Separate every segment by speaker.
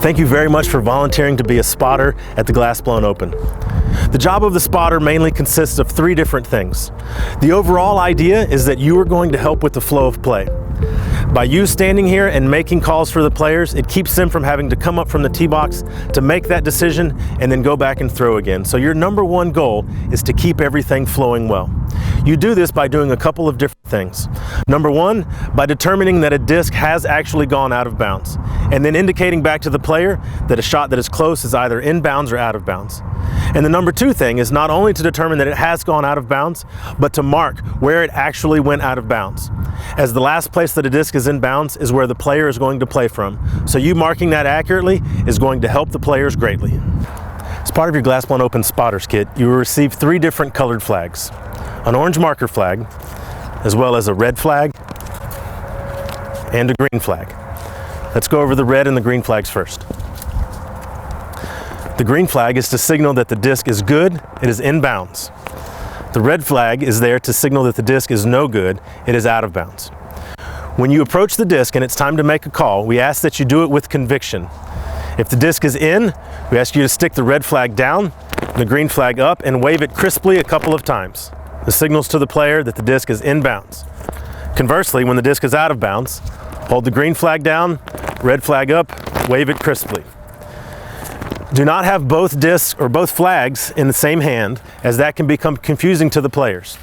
Speaker 1: Thank you very much for volunteering to be a spotter at the Glass Blown Open. The job of the spotter mainly consists of 3 different things. The overall idea is that you are going to help with the flow of play. By you standing here and making calls for the players, it keeps them from having to come up from the tee box to make that decision and then go back and throw again. So your number one goal is to keep everything flowing well. You do this by doing a couple of different things. Number one, by determining that a disc has actually gone out of bounds, and then indicating back to the player that a shot that is close is either in bounds or out of bounds. And the number 2 thing is not only to determine that it has gone out of bounds, but to mark where it actually went out of bounds, as the last place that a disc is in bounds is where the player is going to play from. So you marking that accurately is going to help the players greatly. As part of your Glass Blown Open Spotters kit, you will receive 3 different colored flags: an orange marker flag, as well as a red flag and a green flag. Let's go over the red and the green flags first. The green flag is to signal that the disc is good, it is in bounds. The red flag is there to signal that the disc is no good, it is out of bounds. When you approach the disc and it's time to make a call, we ask that you do it with conviction. If the disc is in, we ask you to stick the red flag down, the green flag up, and wave it crisply a couple of times. This signals to the player that the disc is in bounds. Conversely, when the disc is out of bounds, hold the green flag down, red flag up, wave it crisply. Do not have both discs or both flags in the same hand, as that can become confusing to the players.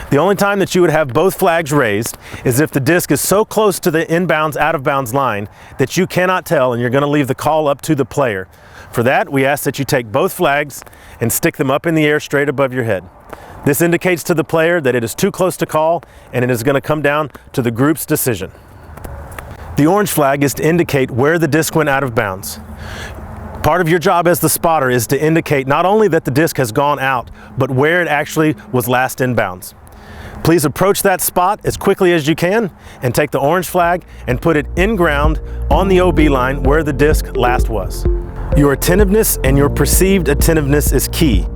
Speaker 1: The only time that you would have both flags raised is if the disc is so close to the in-bounds, out-of-bounds line that you cannot tell and you're going to leave the call up to the player. For that, we ask that you take both flags and stick them up in the air straight above your head. This indicates to the player that it is too close to call and it is going to come down to the group's decision. The orange flag is to indicate where the disc went out of bounds. Part of your job as the spotter is to indicate not only that the disc has gone out, but where it actually was last in bounds. Please approach that spot as quickly as you can and take the orange flag and put it in ground on the OB line where the disc last was. Your attentiveness and your perceived attentiveness is key.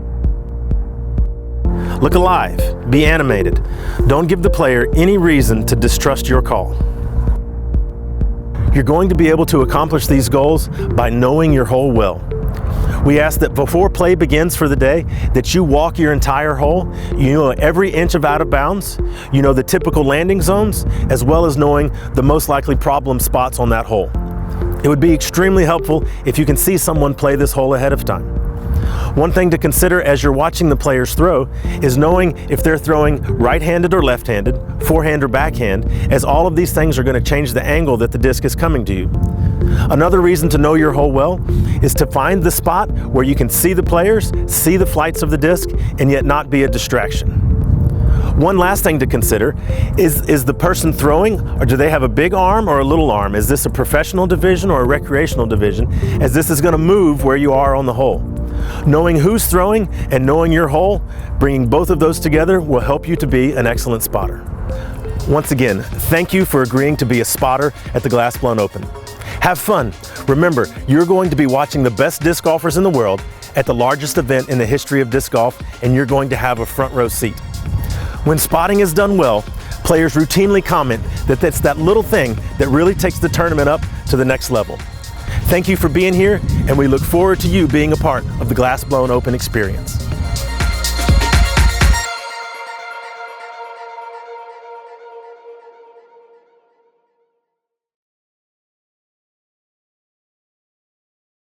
Speaker 1: Look alive, be animated. Don't give the player any reason to distrust your call. You're going to be able to accomplish these goals by knowing your hole well. We ask that before play begins for the day, that you walk your entire hole. You know every inch of out of bounds. You know the typical landing zones, as well as knowing the most likely problem spots on that hole. It would be extremely helpful if you can see someone play this hole ahead of time. One thing to consider as you're watching the players throw is knowing if they're throwing right-handed or left-handed, forehand or backhand, as all of these things are going to change the angle that the disc is coming to you. Another reason to know your hole well is to find the spot where you can see the players, see the flights of the disc, and yet not be a distraction. One last thing to consider is the person throwing, or do they have a big arm or a little arm? Is this a professional division or a recreational division, as this is going to move where you are on the hole. Knowing who's throwing and knowing your hole, bringing both of those together will help you to be an excellent spotter. Once again, thank you for agreeing to be a spotter at the Glass Blown Open. Have fun. Remember, you're going to be watching the best disc golfers in the world at the largest event in the history of disc golf, and you're going to have a front row seat. When spotting is done well, players routinely comment that that's that little thing that really takes the tournament up to the next level. Thank you for being here, and we look forward to you being a part of the Glass Blown Open experience.